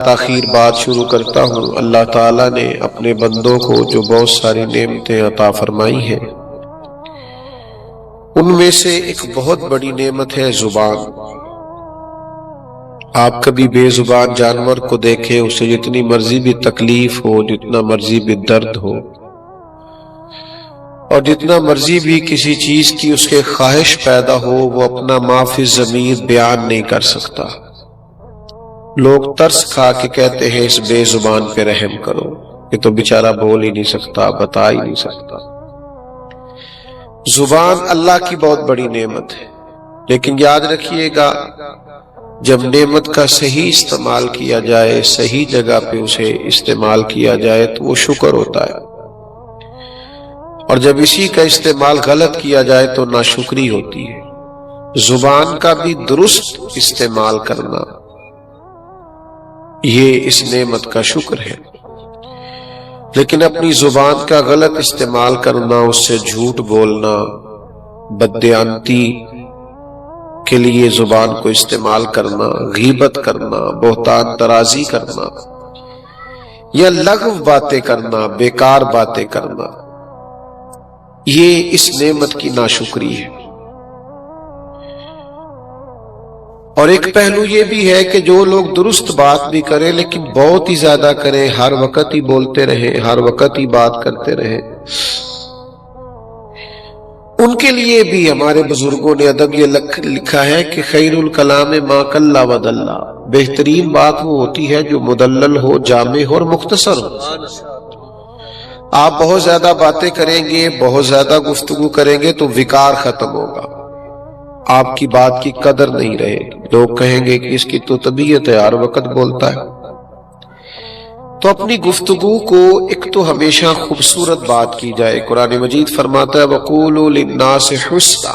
تاخیر بات شروع کرتا ہوں۔ اللہ تعالیٰ نے اپنے بندوں کو جو بہت ساری نعمتیں عطا فرمائی ہیں، ان میں سے ایک بہت بڑی نعمت ہے زبان۔ آپ کبھی بے زبان جانور کو دیکھیں، اسے جتنی مرضی بھی تکلیف ہو، جتنا مرضی بھی درد ہو، اور جتنا مرضی بھی کسی چیز کی اس کے خواہش پیدا ہو، وہ اپنا ما فی الضمیر بیان نہیں کر سکتا۔ لوگ ترس کھا کے کہتے ہیں اس بے زبان پہ رحم کرو، یہ تو بیچارہ بول ہی نہیں سکتا، بتا ہی نہیں سکتا۔ زبان اللہ کی بہت بڑی نعمت ہے، لیکن یاد رکھیے گا جب نعمت کا صحیح استعمال کیا جائے، صحیح جگہ پہ اسے استعمال کیا جائے تو وہ شکر ہوتا ہے، اور جب اسی کا استعمال غلط کیا جائے تو ناشکری ہوتی ہے۔ زبان کا بھی درست استعمال کرنا یہ اس نعمت کا شکر ہے، لیکن اپنی زبان کا غلط استعمال کرنا، اس سے جھوٹ بولنا، بددیانتی کے لیے زبان کو استعمال کرنا، غیبت کرنا، بہتان ترازی کرنا، یا لغو باتیں کرنا، بیکار باتیں کرنا، یہ اس نعمت کی ناشکری ہے۔ اور ایک پہلو یہ بھی ہے کہ جو لوگ درست بات بھی کریں لیکن بہت ہی زیادہ کریں، ہر وقت ہی بولتے رہیں، ہر وقت ہی بات کرتے رہیں، ان کے لیے بھی ہمارے بزرگوں نے ادب یہ لکھا ہے کہ خیر الکلام ما قل و دل، بہترین بات وہ ہوتی ہے جو مدلل ہو، جامع ہو اور مختصر ہو۔ آپ بہت زیادہ باتیں کریں گے، بہت زیادہ گفتگو کریں گے تو وقار ختم ہوگا، آپ کی بات کی قدر نہیں رہے گی، لوگ کہیں گے کہ اس کی تو طبیعت ہے، ہر وقت بولتا ہے۔ تو اپنی گفتگو کو ایک تو ہمیشہ خوبصورت بات کی جائے۔ قرآن مجید فرماتا ہے وَقُولُوا لِلنَّاسِ حُسْنًا،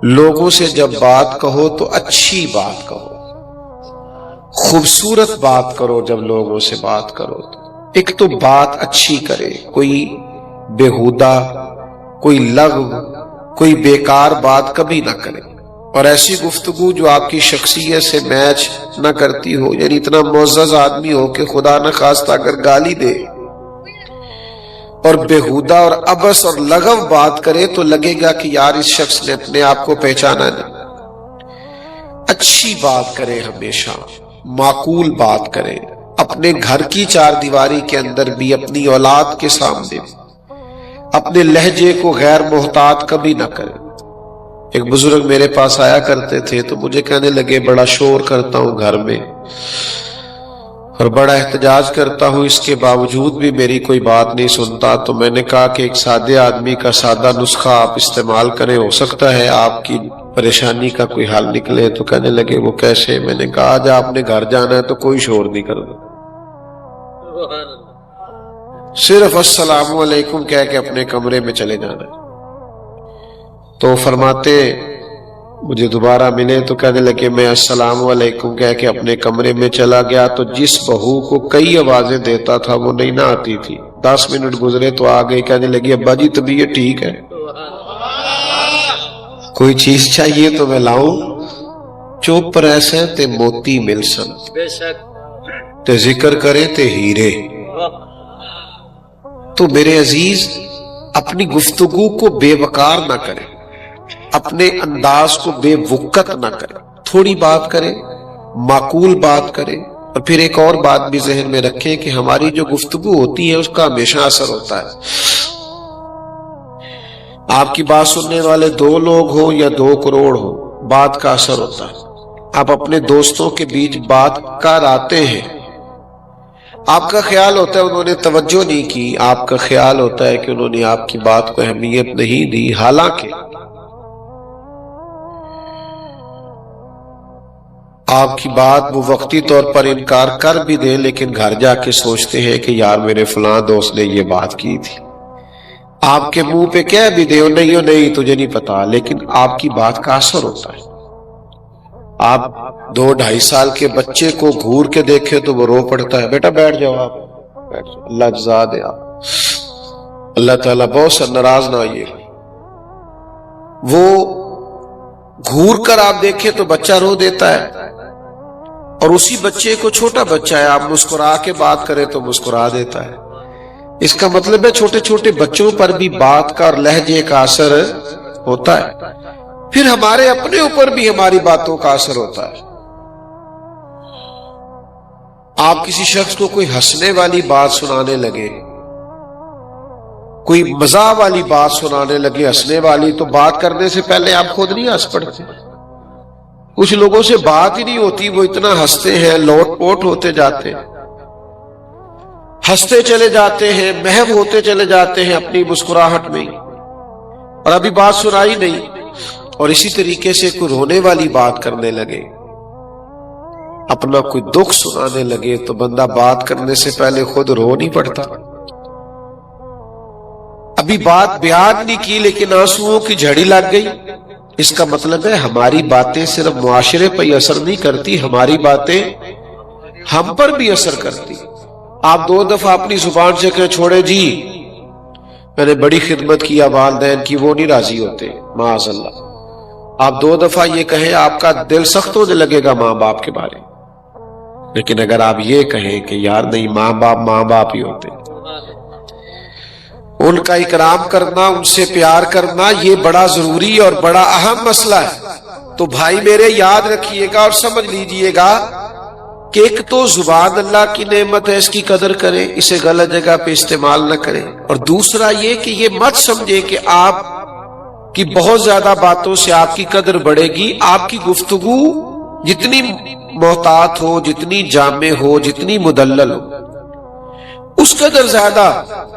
لوگوں سے جب بات کہو تو اچھی بات کہو، خوبصورت بات کرو۔ جب لوگوں سے بات کرو تو ایک تو بات اچھی کرے، کوئی بیہودہ، کوئی لغو، کوئی بیکار بات کبھی نہ کرے، اور ایسی گفتگو جو آپ کی شخصیت سے میچ نہ کرتی ہو، یعنی اتنا معزز آدمی ہو کہ خدا نہ خواستہ اگر گالی دے اور بیہودہ اور عبث اور لغو بات کرے تو لگے گا کہ یار اس شخص نے اپنے آپ کو پہچانا نہیں۔ اچھی بات کرے، ہمیشہ معقول بات کرے، اپنے گھر کی چار دیواری کے اندر بھی، اپنی اولاد کے سامنے اپنے لہجے کو غیر محتاط کبھی نہ کرے۔ ایک بزرگ میرے پاس آیا کرتے تھے تو مجھے کہنے لگے بڑا شور کرتا ہوں گھر میں اور بڑا احتجاج کرتا ہوں، اس کے باوجود بھی میری کوئی بات نہیں سنتا۔ تو میں نے کہا کہ ایک سادے آدمی کا سادہ نسخہ آپ استعمال کریں، ہو سکتا ہے آپ کی پریشانی کا کوئی حل نکلے۔ تو کہنے لگے وہ کیسے؟ میں نے کہا آج آپ نے گھر جانا ہے تو کوئی شور نہیں کرنا، صرف السلام علیکم کہہ کے اپنے کمرے میں چلے جانا ہے۔ تو فرماتے مجھے دوبارہ ملے تو کہنے لگے میں السلام علیکم کہہ کے اپنے کمرے میں چلا گیا تو جس بہو کو کئی آوازیں دیتا تھا وہ نہیں نہ آتی تھی، 10 منٹ گزرے تو آ گئی، کہنے لگی ابا جی طبیعت ٹھیک ہے، کوئی چیز چاہیے تو میں لاؤں؟ چوپ رہسیں تے موتی مل سن، تے ذکر کرے تے ہیرے۔ تو میرے عزیز اپنی گفتگو کو بے وقار نہ کریں، اپنے انداز کو بے وقت نہ کریں، تھوڑی بات کریں، معقول بات کریں۔ اور پھر ایک اور بات بھی ذہن میں رکھیں کہ ہماری جو گفتگو ہوتی ہے اس کا ہمیشہ اثر ہوتا ہے۔ آپ کی بات سننے والے 2 لوگ ہو یا 2 کروڑ ہو، بات کا اثر ہوتا ہے۔ آپ اپنے دوستوں کے بیچ بات کر آتے ہیں، آپ کا خیال ہوتا ہے انہوں نے توجہ نہیں کی، آپ کا خیال ہوتا ہے کہ انہوں نے آپ کی بات کو اہمیت نہیں دی، حالانکہ آپ کی بات وہ وقتی طور پر انکار کر بھی دیں لیکن گھر جا کے سوچتے ہیں کہ یار میرے فلاں دوست نے یہ بات کی تھی۔ آپ کے منہ پہ کہہ بھی دیں نہیں تجھے نہیں پتا، لیکن آپ کی بات کا اثر ہوتا ہے۔ آپ 2-2.5 سال کے بچے کو گھور کے دیکھے تو وہ رو پڑتا ہے، بیٹا بیٹھ جاؤ، آپ بیٹھ جاؤ، اللہ جزا دے آپ، اللہ تعالیٰ بہت سا ناراض نہ ہوئیے۔ وہ گھور کر آپ دیکھیں تو بچہ رو دیتا ہے، اور اسی بچے کو، چھوٹا بچہ ہے، آپ مسکرا کے بات کریں تو مسکرا دیتا ہے. اس کا مطلب ہے چھوٹے چھوٹے بچوں پر بھی بات کا اور لہجے کا اثر ہوتا ہے. پھر ہمارے اپنے اوپر بھی ہماری باتوں کا اثر ہوتا ہے. آپ کسی شخص کو کوئی ہنسنے والی بات سنانے لگے، کوئی مزاح والی بات سنانے لگے، ہنسنے والی، تو بات کرنے سے پہلے آپ خود نہیں ہنس پڑتے؟ کچھ لوگوں سے بات ہی نہیں ہوتی، وہ اتنا ہنستے ہیں، لوٹ پوٹ ہوتے جاتے ہیں، ہنستے چلے جاتے ہیں، محو ہوتے چلے جاتے ہیں اپنی مسکراہٹ میں، اور ابھی بات سنائی نہیں. اور اسی طریقے سے کوئی رونے والی بات کرنے لگے، اپنا کوئی دکھ سنانے لگے، تو بندہ بات کرنے سے پہلے خود رو نہیں پڑتا؟ ابھی بات بیان نہیں کی لیکن آنسوؤں کی جھڑی لگ گئی. اس کا مطلب ہے ہماری باتیں صرف معاشرے پر ہی اثر نہیں کرتی، ہماری باتیں ہم پر بھی اثر کرتی. آپ 2 دفعہ اپنی زبان سے کہیں چھوڑے جی میں نے بڑی خدمت کیا والدین کی، وہ نہیں راضی ہوتے معاذ اللہ. آپ 2 دفعہ یہ کہیں، آپ کا دل سخت ہونے لگے گا ماں باپ کے بارے میں. لیکن اگر آپ یہ کہیں کہ یار نہیں، ماں باپ ہی ہوتے، ان کا اکرام کرنا، ان سے پیار کرنا، یہ بڑا ضروری اور بڑا اہم مسئلہ ہے. تو بھائی میرے یاد رکھیے گا اور سمجھ لیجئے گا کہ ایک تو زبان اللہ کی نعمت ہے، اس کی قدر کریں، اسے غلط جگہ پہ استعمال نہ کریں. اور دوسرا یہ کہ یہ مت سمجھے کہ آپ کی بہت زیادہ باتوں سے آپ کی قدر بڑھے گی. آپ کی گفتگو جتنی محتاط ہو، جتنی جامع ہو، جتنی مدلل ہو، اس قدر زیادہ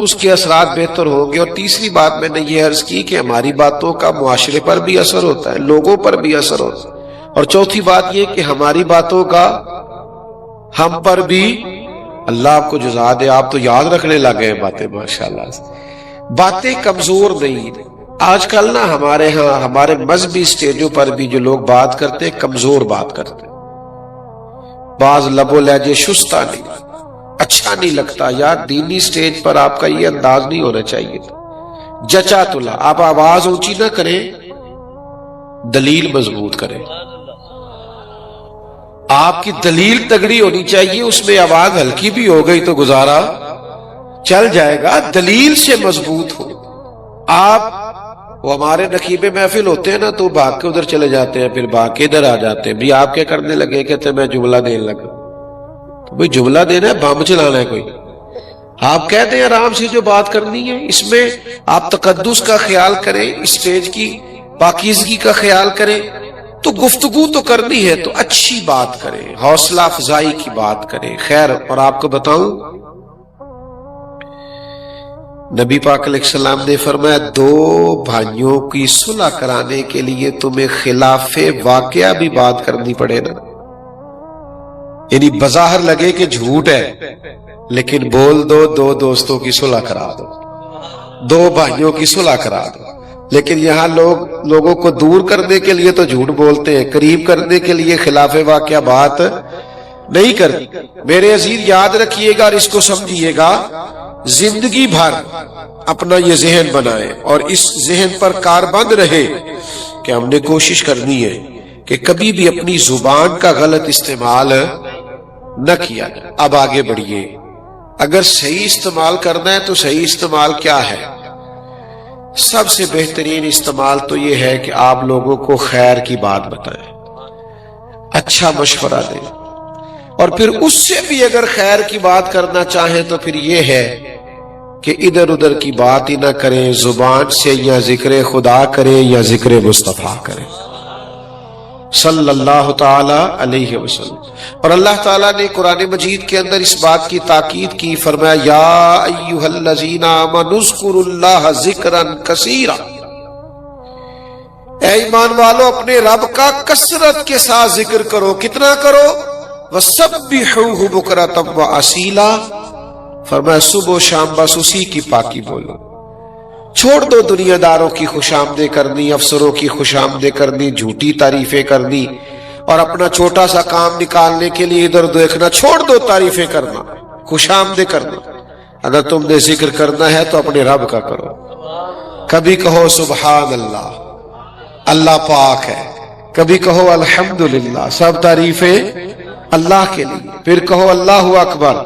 اس کے اثرات بہتر ہوں گے. اور تیسری بات میں نے یہ عرض کی کہ ہماری باتوں کا معاشرے پر بھی اثر ہوتا ہے، لوگوں پر بھی اثر ہوتا ہے. اور چوتھی بات یہ کہ ہماری باتوں کا ہم پر بھی، اللہ آپ کو جزا دے، آپ تو یاد رکھنے لگے ہیں باتیں ماشاءاللہ. باتیں کمزور نہیں. آج کل نا ہمارے ہاں ہمارے مذہبی سٹیجوں پر بھی جو لوگ بات کرتے کمزور بات کرتے، بعض لب و لہجے شستہ نہیں، اچھا نہیں لگتا. یار دینی سٹیج پر آپ کا یہ انداز نہیں ہونا چاہیے. جچا تلا، آپ آواز اونچی نہ کریں، دلیل مضبوط کریں. آپ کی دلیل تگڑی ہونی چاہیے، اس میں آواز ہلکی بھی ہو گئی تو گزارا چل جائے گا. دلیل سے مضبوط ہو. آپ وہ ہمارے نقیبے محفل ہوتے ہیں نا تو بھاگ کے ادھر چلے جاتے ہیں، پھر بھاگ کے ادھر آ جاتے ہیں. بھی آپ کیا کرنے لگے؟ کہتے ہیں میں جملہ دینے لگا. تو بھئی جملہ دینا ہے، بم چلانا ہے کوئی؟ آپ کہتے ہیں آرام سے جو بات کرنی ہے. اس میں آپ تقدس کا خیال کریں، اسٹیج کی پاکیزگی کا خیال کریں. تو گفتگو تو کرنی ہے تو اچھی بات کریں، حوصلہ افزائی کی بات کریں. خیر، اور آپ کو بتاؤں نبی پاک علیہ السلام نے فرمایا 2 بھائیوں کی صلح کرانے کے لیے تمہیں خلاف واقعہ بھی بات کرنی پڑے نا. یعنی بظاہر لگے کہ جھوٹ ہے لیکن بول دو 2 دوستوں کی صلح کرا دو، 2 بھائیوں کی صلح کرا دو. لیکن یہاں لوگوں کو دور کرنے کے لیے تو جھوٹ بولتے ہیں، قریب کرنے کے لیے خلاف واقعہ بات نہیں کرتی. میرے عزیز یاد رکھیے گا اور اس کو سمجھیے گا، زندگی بھر اپنا یہ ذہن بنائیں اور اس ذہن پر کاربند رہے کہ ہم نے کوشش کرنی ہے کہ کبھی بھی اپنی زبان کا غلط استعمال نہ کیا جائے. اب آگے بڑھیے. اگر صحیح استعمال کرنا ہے تو صحیح استعمال کیا ہے؟ سب سے بہترین استعمال تو یہ ہے کہ آپ لوگوں کو خیر کی بات بتائیں، اچھا مشورہ دیں. اور پھر اس سے بھی اگر خیر کی بات کرنا چاہیں تو پھر یہ ہے کہ ادھر ادھر کی بات ہی نہ کریں، زبان سے یا ذکر خدا کریں یا ذکر مصطفیٰ کریں صلی اللہ تعالی علیہ وسلم. اور اللہ تعالیٰ نے قرآن مجید کے اندر اس بات کی تاکید کی، فرمایا یا ایھا الذین آمنوا اذکروا اللہ ذکرا کثیرا. اے ایمان والو اپنے رب کا کثرت کے ساتھ ذکر کرو. کتنا کرو؟ وَسَبِّحُوهُ بُكْرَةً وَأَصِيلًا. فرمایا صبح و شام بس اسی کی پاکی بولو. چھوڑ دو دنیا داروں کی خوش آمدیں کرنی، افسروں کی خوش آمدیں کرنی، جھوٹی تعریفیں کرنی اور اپنا چھوٹا سا کام نکالنے کے لیے ادھر دیکھنا. چھوڑ دو تعریفیں کرنا، خوش آمدیں کرنا. اگر تم نے ذکر کرنا ہے تو اپنے رب کا کرو. کبھی کہو سبحان اللہ، اللہ پاک ہے. کبھی کہو الحمدللہ، سب تعریفیں اللہ کے لیے، پھر کہو اللہ اکبر،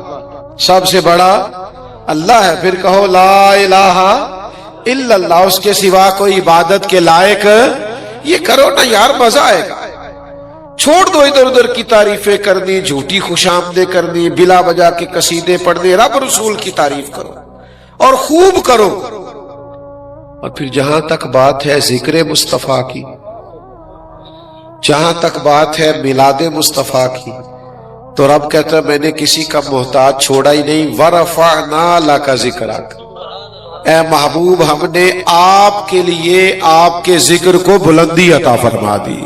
سب سے بڑا اللہ ہے، پھر کہو لا الہ الا اللہ، اس کے سوا کوئی عبادت کے لائق، یہ کرو نا یار، مزہ آئے گا۔ چھوڑ دو ادھر ادھر کی تعریفیں کرنی، جھوٹی خوش آمدیں کرنی، بلا وجہ کے قصیدے پڑھنے، رب رسول کی تعریف کرو اور خوب کرو۔ اور پھر جہاں تک بات ہے ذکر مصطفیٰ کی، جہاں تک بات ہے میلاد مصطفیٰ کی، تو رب کہتا ہے میں نے کسی کا محتاج چھوڑا ہی نہیں، وَرَفَعْنَا لَكَ ذِكْرَكَ، اے محبوب ہم نے آپ کے لیے آپ کے ذکر کو بلندی عطا فرما دی۔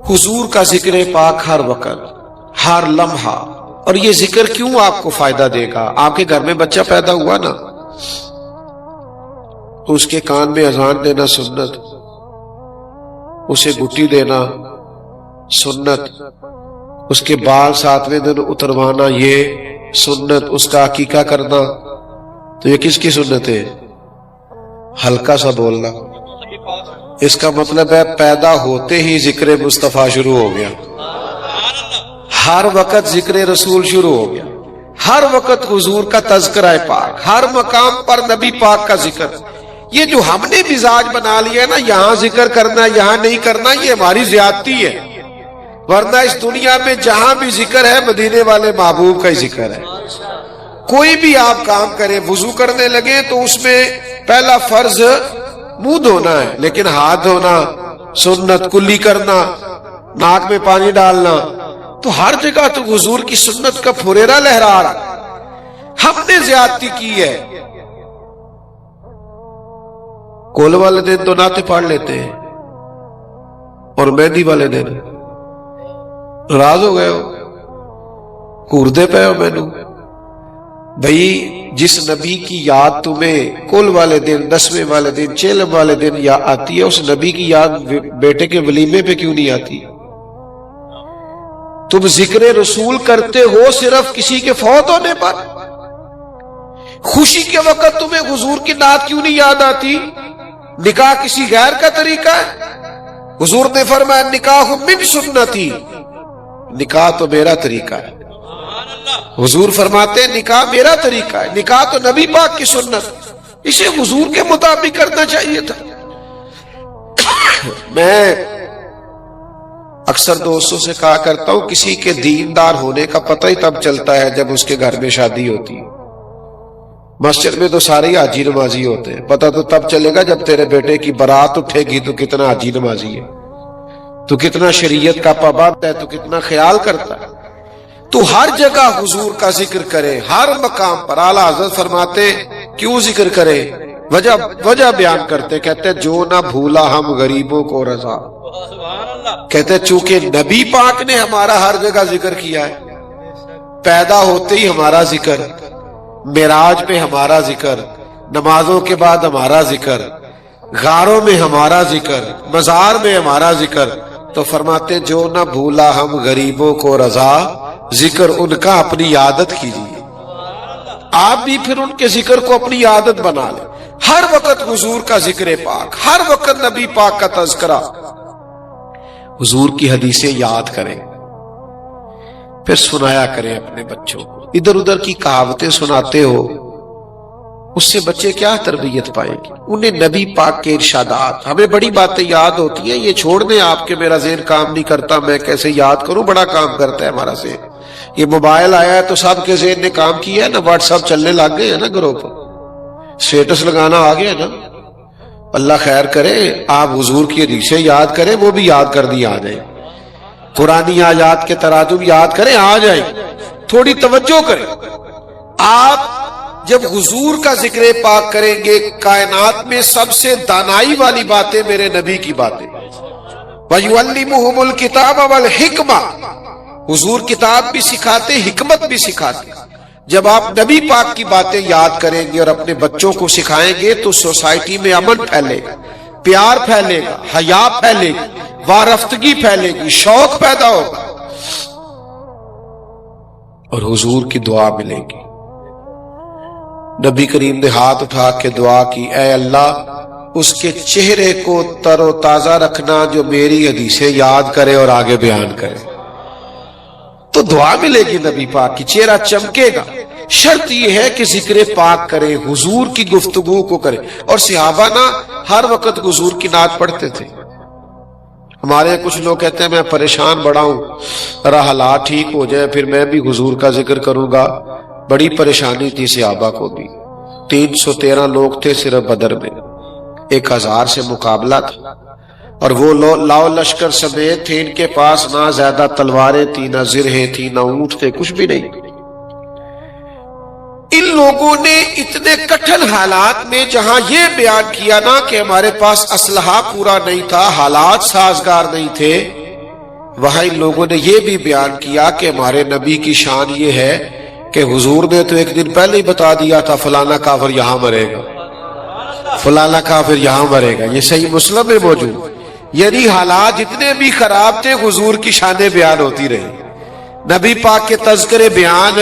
حضور کا ذکر پاک ہر وقت، ہر لمحہ۔ اور یہ ذکر کیوں آپ کو فائدہ دے گا؟ آپ کے گھر میں بچہ پیدا ہوا نا، تو اس کے کان میں اذان دینا سنت، اسے گٹی دینا سنت، اس کے بال 7ویں دن اتروانا یہ سنت، اس کا عقیقہ کرنا، تو یہ کس کی سنت ہے؟ ہلکا سا بولنا، اس کا مطلب ہے پیدا ہوتے ہی ذکر مصطفیٰ شروع ہو گیا، ہر وقت ذکر رسول شروع ہو گیا، ہر وقت حضور کا تذکرہ پاک، ہر مقام پر نبی پاک کا ذکر۔ یہ جو ہم نے مزاج بنا لیا نا، یہاں ذکر کرنا یہاں نہیں کرنا، یہ ہماری زیادتی ہے، ورنہ اس دنیا میں جہاں بھی ذکر ہے مدینے والے محبوب کا ہی ذکر ہے۔ کوئی بھی آپ کام کریں، وضو کرنے لگے تو اس میں پہلا فرض منہ دھونا ہے، لیکن ہاتھ دھونا سنت، کلی کرنا، ناک میں پانی ڈالنا، تو ہر جگہ تو حضور کی سنت کا پھریرا لہرا رہا۔ ہم نے زیادتی کی ہے۔ کول والے دن تو نعتیں پڑھ لیتے ہیں، اور مہندی والے دن ناراض ہو گئے ہو، کوردے پے ہو مینو۔ بھئی جس نبی کی یاد تمہیں کل والے دن، 10ویں والے دن، چیلم والے دن یاد آتی ہے، اس نبی کی یاد بیٹے کے ولیمے پہ کیوں نہیں آتی؟ تم ذکر رسول کرتے ہو صرف کسی کے فوت ہونے پر، خوشی کے وقت تمہیں حضور کی نعت کیوں نہیں یاد آتی؟ نکاح کسی غیر کا طریقہ ہے؟ حضور نے فرمایا نکاح من سنتی، نکاح تو میرا طریقہ ہے۔ حضور فرماتے ہیں نکاح میرا طریقہ ہے، نکاح تو نبی پاک کی سنت، اسے حضور کے مطابق کرنا چاہیے تھا۔ میں اکثر دوستوں سے کہا کرتا ہوں کسی کے دیندار ہونے کا پتہ ہی تب چلتا ہے جب اس کے گھر میں شادی ہوتی ہے۔ مسجد میں تو سارے حاجی نمازی ہوتے ہیں، پتہ تو تب چلے گا جب تیرے بیٹے کی بارات اٹھے گی تو کتنا حاجی نمازی ہے، تو کتنا شریعت کا پابند ہے، تو کتنا خیال کرتا ہے۔ تو ہر جگہ حضور کا ذکر کرے، ہر مقام پر۔ اعلیٰ حضرت فرماتے کیوں ذکر کرے؟ وجہ بیان کرتے، کہتے جو نہ بھولا ہم غریبوں کو رضا، کہتے چونکہ نبی پاک نے ہمارا ہر جگہ ذکر کیا ہے، پیدا ہوتے ہی ہمارا ذکر، معراج پہ ہمارا ذکر، نمازوں کے بعد ہمارا ذکر، غاروں میں ہمارا ذکر، مزار میں ہمارا ذکر، تو فرماتے جو نہ بھولا ہم غریبوں کو رضا، ذکر ان کا اپنی عادت کیجیے۔ آپ بھی پھر ان کے ذکر کو اپنی عادت بنا لیں، ہر وقت حضور کا ذکر پاک، ہر وقت نبی پاک کا تذکرہ، حضور کی حدیثیں یاد کریں، پھر سنایا کریں اپنے بچوں کو۔ ادھر ادھر کی کہاوتیں سناتے ہو، اس سے بچے کیا تربیت پائیں گے؟ انہیں نبی پاک کے ارشادات، ہمیں بڑی باتیں یاد ہوتی ہیں، یہ چھوڑ دیں آپ کے میرا ذہن کام نہیں کرتا، میں کیسے یاد کروں؟ بڑا کام کرتا ہے ہمارا ذہن۔ یہ موبائل آیا ہے تو سب کے ذہن نے کام کیا ہے نا، واٹس ایپ چلنے لگ گئے ہیں نا، گروپ اسٹیٹس لگانا آ گیا نا۔ اللہ خیر کرے، آپ حضور کی حدیثیں یاد کریں، وہ بھی یاد کر دی آ جائیں، قرآنی آیات کے تراجم یاد کریں، آ جائیں، تھوڑی توجہ کریں۔ آپ جب حضور کا ذکر پاک کریں گے، کائنات میں سب سے دانائی والی باتیں میرے نبی کی باتیں، وَيُعَلِّمُهُمُ الْكِتَابَ وَالْحِكْمَةَ، حضور کتاب بھی سکھاتے، حکمت بھی سکھاتے۔ جب آپ نبی پاک کی باتیں یاد کریں گے اور اپنے بچوں کو سکھائیں گے تو سوسائٹی میں امن پھیلے گا، پیار پھیلے گا، حیا پھیلے گی، وارفتگی پھیلے گی، شوق پیدا ہوگا، اور حضور کی دعا ملے گی۔ نبی کریم نے ہاتھ اٹھا کے دعا کی، اے اللہ اس کے چہرے کو تر و تازہ رکھنا جو میری حدیثیں یاد کرے اور آگے بیان کرے۔ تو دعا ملے گی نبی پاک کی، چہرہ چمکے گا۔ شرط یہ ہے کہ ذکر پاک کرے، حضور کی گفتگو کو کرے۔ اور صحابہ نا ہر وقت حضور کی نعت پڑھتے تھے۔ ہمارے کچھ لوگ کہتے ہیں میں پریشان بڑا ہوں، ذرا حالات ٹھیک ہو جائے پھر میں بھی حضور کا ذکر کروں گا۔ بڑی پریشانی تھی صحابہ کو بھی۔ 313 لوگ تھے صرف بدر میں، 1000 سے مقابلہ تھا، اور وہ لاؤ لشکر سمیت تھے۔ ان کے پاس نہ زیادہ تلواریں تھی، نہ زرہیں تھی، نہ اونٹ تھے، کچھ بھی نہیں۔ ان لوگوں نے اتنے کٹھن حالات میں جہاں یہ بیان کیا نا کہ ہمارے پاس اسلحہ پورا نہیں تھا، حالات سازگار نہیں تھے، وہاں ان لوگوں نے یہ بھی بیان کیا کہ ہمارے نبی کی شان یہ ہے کہ حضور نے تو ایک دن پہلے ہی بتا دیا تھا فلانا کافر یہاں مرے گا، فلانا کافر یہاں مرے گا۔ یہ صحیح مسلم میں موجود۔ یعنی حالات جتنے بھی خراب تھے حضور کی شانیں بیان ہوتی رہی، نبی پاک کے تذکرے بیان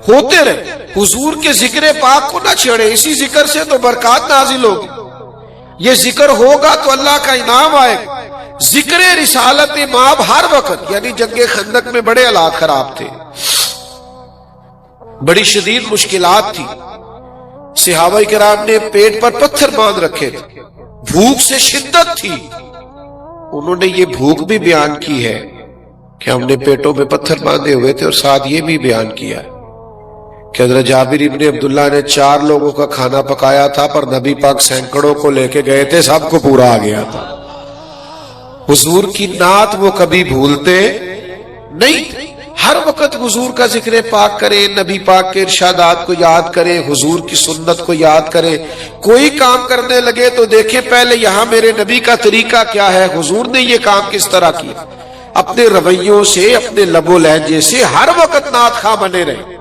ہوتے رہے۔ حضور کے ذکر پاک کو نہ چھیڑے، اسی ذکر سے تو برکات نازل ہوگی۔ یہ ذکر ہوگا تو اللہ کا انعام آئے گا۔ ذکر رسالت مآب ہر وقت، یعنی جنگ خندق میں بڑے حالات خراب تھے، بڑی شدید مشکلات تھی، صحابہ کرام نے پیٹ پر پتھر باندھ رکھے تھے، بھوک سے شدت تھی۔ انہوں نے یہ بھوک بھی بیان کی ہے کہ ہم نے پیٹوں پہ پتھر باندھے ہوئے تھے، اور ساتھ یہ بھی بیان کیا ہے کہ حضرت جابر ابن عبداللہ نے 4 لوگوں کا کھانا پکایا تھا، پر نبی پاک سینکڑوں کو لے کے گئے تھے، سب کو پورا آ گیا تھا۔ حضور کی نعت وہ کبھی بھولتے نہیں تھے، ہر وقت حضور کا ذکر پاک کرے، نبی پاک کے ارشادات کو یاد کرے، حضور کی سنت کو یاد کرے۔ کوئی کام کرنے لگے تو دیکھیں پہلے یہاں میرے نبی کا طریقہ کیا ہے، حضور نے یہ کام کس طرح کیا۔ اپنے رویوں سے، اپنے لب و لہجے سے ہر وقت نعت خواہ بنے رہے۔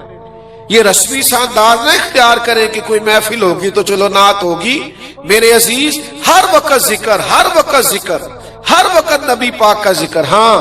یہ رسمی سا انداز نہ اختیار کریں کہ کوئی محفل ہوگی تو چلو نعت ہوگی۔ میرے عزیز، ہر وقت ذکر، ہر وقت ذکر، ہر وقت نبی پاک کا ذکر۔ ہاں